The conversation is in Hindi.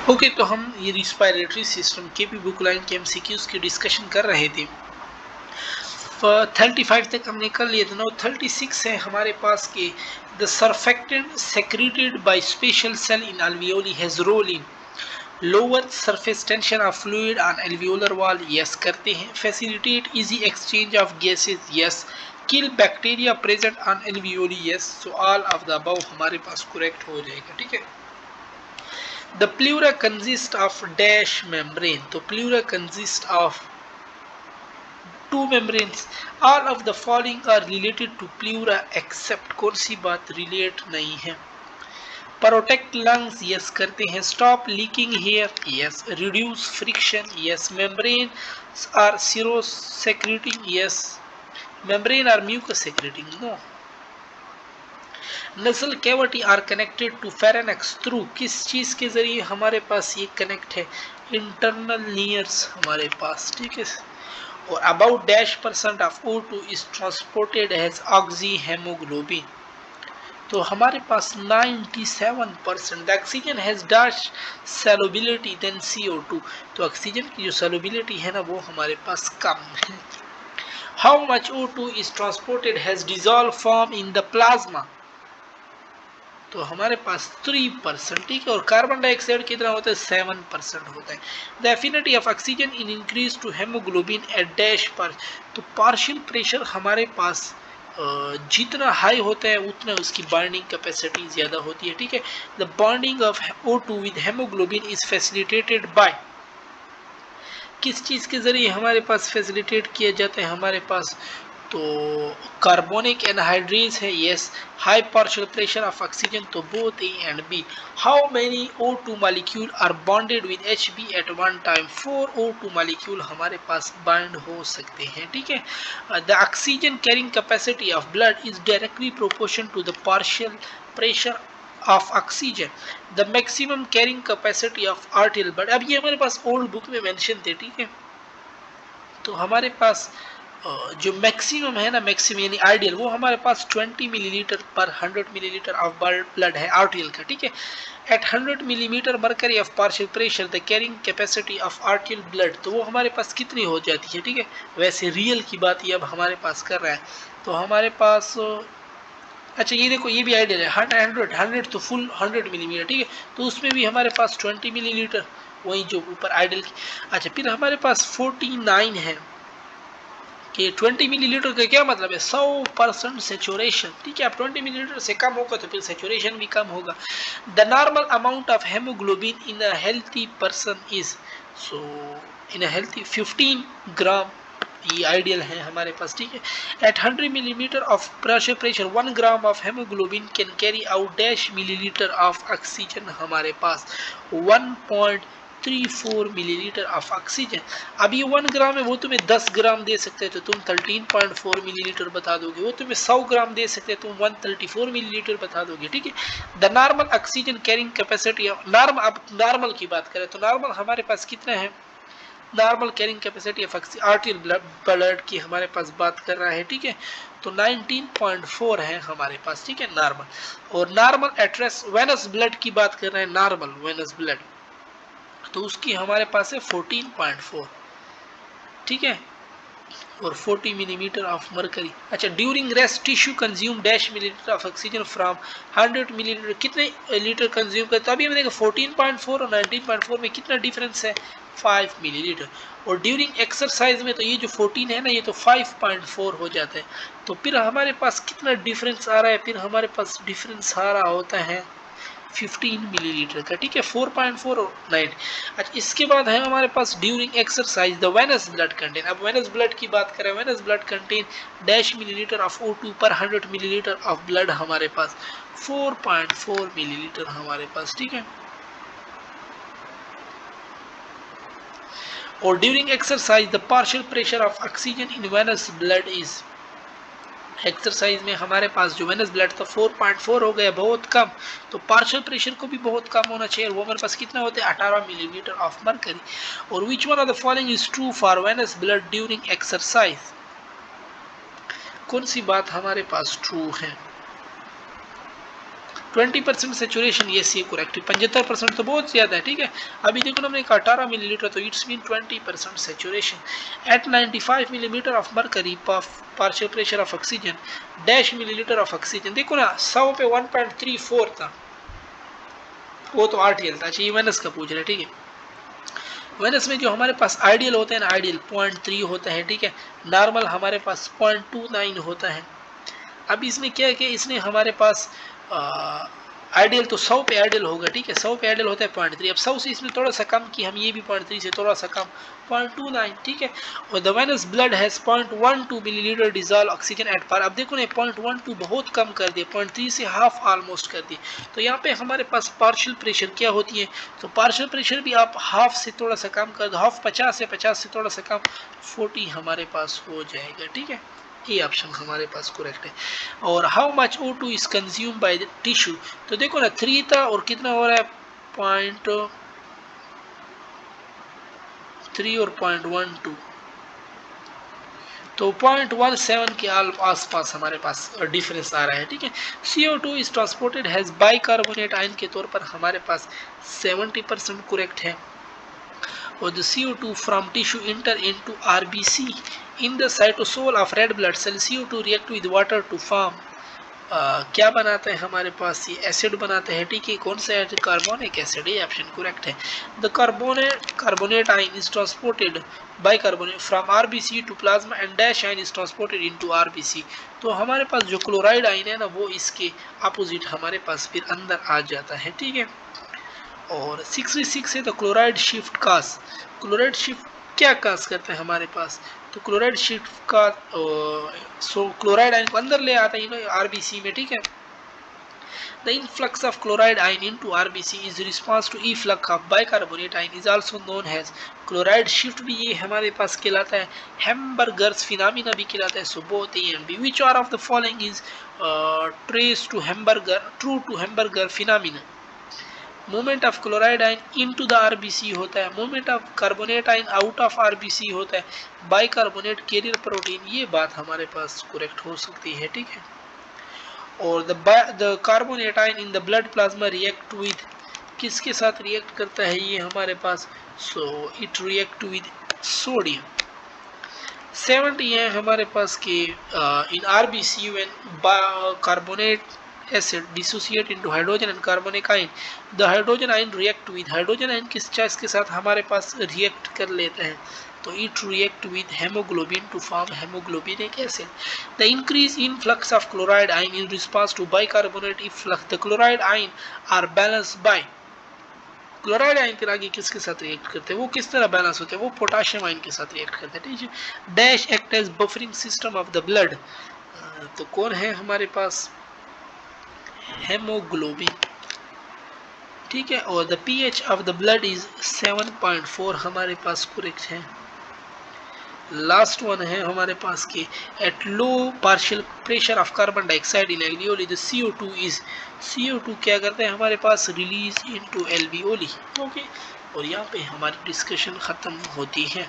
ओके, तो हम ये रिस्पायरेटरी सिस्टम के भी बुक लाइन के एमसीक्यूज की डिस्कशन कर रहे थे। 35 तक हमने कर लिया था। नाउ 36 है हमारे पास के the surfactant secreted by special cell in alveoli has role in lower surface tension of fluid on alveolar wall, yes करते हैं। Facilitate easy exchange of gases, yes. Kill bacteria present on alveoli, yes. So all of the above हमारे पास करेक्ट हो जाएगा, ठीक है। The pleura consists of dash membrane. तो pleura consists of two membranes. All of the following are related to pleura except कौन सी बात relate नहीं है? Protect lungs, yes करते हैं। Stop leaking hair, yes. Reduce friction, yes. Membranes are serosecreting, yes. Membrane are mucus secreting, no. Nasal cavity are connected to pharynx through, किस चीज के जरिए हमारे पास ये कनेक्ट है? इंटरनल नीयर्स हमारे पास, ठीक है। और about -% of O2 is transported as oxyhaemoglobin. तो हमारे पास 97% oxygen has dash solubility than CO2। तो ऑक्सीजन की जो सॉल्युबिलिटी है ना वो हमारे पास कम है। How much O2 is transported has dissolve form in the plasma. तो हमारे पास 3%, ठीक है। और कार्बन डाइऑक्साइड कितना होता है? 7% होता है। The affinity of oxygen in increase to haemoglobin at dash पर। तो पार्शियल प्रेशर हमारे पास जितना हाई होता है उतना उसकी बाइंडिंग कैपेसिटी ज्यादा होती है, ठीक है। The bonding of O2 with haemoglobin is facilitated bye, किस चीज के जरिए हमारे पास फैसिलिटेट किया जाता है? हमारे पास तो कार्बोनिक एनहाइड्रेज है, yes. High partial pressure of oxygen, तो both A and B. How many O2 molecule are bonded with Hb at one time? 4 O2 molecule हमारे पास बाइंड हो सकते हैं, ठीक है। The oxygen carrying capacity of blood is directly proportion to the partial pressure of oxygen. The maximum carrying capacity of arterial blood, अब ये हमारे पास ओल्ड बुक में मेंशन थे, ठीक है। तो हमारे पास जो मैक्सिमम है ना, मैक्सिमम यानी आइडियल, वो हमारे पास 20 मिलीलीटर पर 100 मिलीलीटर ऑफ ब्लड है आर्टियल का, ठीक है। At 100 millimetre mercury of partial pressure the carrying capacity of arterial blood, तो वो हमारे पास कितनी हो जाती है, ठीक है। वैसे रियल की बात ये अब हमारे पास कर रहा है। तो हमारे पास अच्छा ये देखो, ये भी आइडियल है। 100 तो फुल 100 मिलीमीटर, ठीक है। तो उसमें भी हमारे पास 20 मिलीलीटर, वही जो ऊपर आइडियल की। अच्छा, फिर हमारे पास 49 है कि 20 मिलीलीटर का क्या मतलब है? 100% सेचुरेशन, ठीक है। अब 20 मिलीलीटर से कम होगा तो फिर सेचुरेशन भी कम होगा। The normal amount of haemoglobin in a healthy person is, so in a healthy 15 gram, ये आइडियल है हमारे पास, ठीक है। At 100 millimetre of pressure 1 gram of haemoglobin can carry out dash millilitre of oxygen, हमारे पास 1.34 मिलीलीटर ऑफ ऑक्सीजन। अब ये 1 ग्राम है, वो तुम्हें 10 ग्राम दे सकते हैं तो तुम 13.4 मिलीलीटर बता दोगे। वो तुम्हें 100 ग्राम दे सकते हैं तुम 134 मिलीलीटर बता दोगे, ठीक है। The normal oxygen carrying capacity of normal, अब नॉर्मल की बात करें तो नॉर्मल हमारे पास कितना है? Normal carrying capacity of arterial blood की हमारे पास बात कर रहा है, ठीक है। तो 19.4 है हमारे पास, ठीक है, नॉर्मल। और नॉर्मल एड्रेस वेनस ब्लड की बात कर रहे हैं, नॉर्मल वेनस ब्लड, तो उसकी हमारे पास है 14.4, ठीक है। और 40 मिलीमीटर ऑफ मरकरी। अच्छा, during rest tissue consume dash millilitre of oxygen from 100 millilitre, कितने लीटर कंज्यूम करते? अभी हमें देखो 14.4 और 19.4 में कितना डिफरेंस है? 5 मिलीलीटर। और ड्यूरिंग एक्सरसाइज में तो ये जो 14 है ना, ये तो 5.4 हो जाता है। तो फिर हमारे पास कितना डिफरेंस आ रहा है? फिर हमारे पास डिफरेंस आ रहा होता है 15 मिलीलीटर का, ठीक है। 4.4 और 9। अच्छा, इसके बाद है हमारे पास during exercise the venous blood content. अब वेनस ब्लड की बात करें, venous blood content dash millilitre of O2 पर 100 मिलीलीटर ऑफ ब्लड, हमारे पास 4.4 मिलीलीटर हमारे पास, ठीक है। और during exercise the partial pressure of oxygen in venous blood is, exercise में हमारे पास जो वेनस ब्लड था 4.4 हो गया, बहुत कम। तो पार्शियल प्रेशर को भी बहुत कम होना चाहिए। वो हमारे पास कितना होते हैं? 18 मिलीमीटर ऑफ मरकरी। और which one of the following is true for venous blood during exercise? कौन सी बात हमारे पास ट्रू है? 20% सेचुरेशन, ये सी करेक्ट। 75% तो बहुत ज़्यादा है, ठीक है। अभी देखो ना, हमने कहा 18 मिलीलीटर, तो it's mean 20% saturation. At 95 millimetre of mercury partial pressure of oxygen dash millilitre of oxygen. देखो ना 100 पे 1.34 था, वो तो आरटीएल था। अच्छा, ये वेनस का पूछ रहे हैं, ठीक है। वेनस में जो हमारे पास आइडियल होते हैं ना, आइडियल 0.3 होता है, ठीक है। नॉर्मल हमारे पास 0.29 होता है। अब इसमें क्या है कि इसने हमारे पास आइडियल तो 100 पे आइडियल होगा, ठीक है। 100 पे आइडियल होता है 0.3। अब 100 से इसमें थोड़ा सा कम कि हम ये भी 0.3 से थोड़ा सा कम 0.29, ठीक है। और the venous blood has 0.12 millilitre dissolve oxygen at पार। अब देखो ना 0.12 बहुत कम कर दिया, 0.3 से हाफ ऑलमोस्ट कर दिए। तो यहाँ पे हमारे पास पार्शियल प्रेशर क्या होती है, तो पार्शियल प्रेशर भी आप हाफ से थोड़ा सा कम कर दो, हाफ 50 है, 50 से थोड़ा सा कम 40 हमारे पास हो जाएगा, ठीक है। ये ऑप्शन हमारे पास करेक्ट है। और how much O2 is consume by the tissue, तो देखो ना 3 था और कितना हो रहा है 0.3 और 0.12, तो 0.17 के आसपास हमारे पास डिफरेंस आ रहा है, ठीक है। CO2 is transported has bicarbonate ion के तौर पर हमारे पास 70% करेक्ट है। और the CO2 from tissue enter into RBC in the cytosol of red blood cell. CO2 react with water to form क्या बनाते हैं हमारे पास, ये एसिड बनाते हैं, ठीक है। कौन सा एसिड, कार्बोनिक एसिड, ये ऑप्शन करेक्ट है। The carbonate ion is transported by carbonate from RBC to plasma and dash ion is transported into RBC. तो हमारे पास जो क्लोराइड आयन है ना, वो इसके अपोजिट हमारे पास फिर अंदर आ जाता है, ठीक है। और 66 है the chloride shift cause. Chloride shift क्या कास करते हैं हमारे पास, तो क्लोराइड शिफ्ट का सो क्लोराइड आयन को अंदर ले आता है आरबीसी में, ठीक है। The influx of chloride ion into RBC is response to efflux of bicarbonate ion is also known as chloride shift. भी ये हमारे पास कहलाता है हेम्बर्गर्स फिनोमेना भी कहलाता है। So both A and B, which are of the following is trace to Hamburger, true to Hamburger phenomena. Movement of chloride ion into the RBC होता है, movement of carbonate ion out of RBC होता है, बाइकार्बोनेट कैरियर प्रोटीन। ये बात हमारे पास करेक्ट हो सकती है, ठीक है। और the carbonate ion in the blood plasma react with, किसके साथ रिएक्ट करता है ये हमारे पास, so it react with sodium. 70 है हमारे पास के in RBC when carbonate acid dissociate into hydrogen and carbonic ion, the hydrogen ion react with, hydrogen ion किस चीज के साथ हमारे पास रिएक्ट कर लेते हैं, तो it react with hemoglobin to form hemoglobinic acid. The increase in flux of chloride ion in response to bicarbonate efflux, the chloride ion are balanced by, chloride ion फिर आगे किसके साथ रिएक्ट करते हैं, वो किस तरह बैलेंस होते हैं, वो पोटाशियम आयन के साथ रिएक्ट करते हैं, ठीक है। Dash act as buffering system of the blood, तो कौन है हमारे पास, हेमोग्लोबिन, ठीक है। और the pH of the blood is 7.4 हमारे पास करेक्ट है। लास्ट वन है हमारे पास के at low partial pressure of carbon dioxide in alveoli the CO2 क्या करते हैं हमारे पास, रिलीज इनटू एल्वियोली, ओके। और यहाँ पे हमारी डिस्कशन खत्म होती है।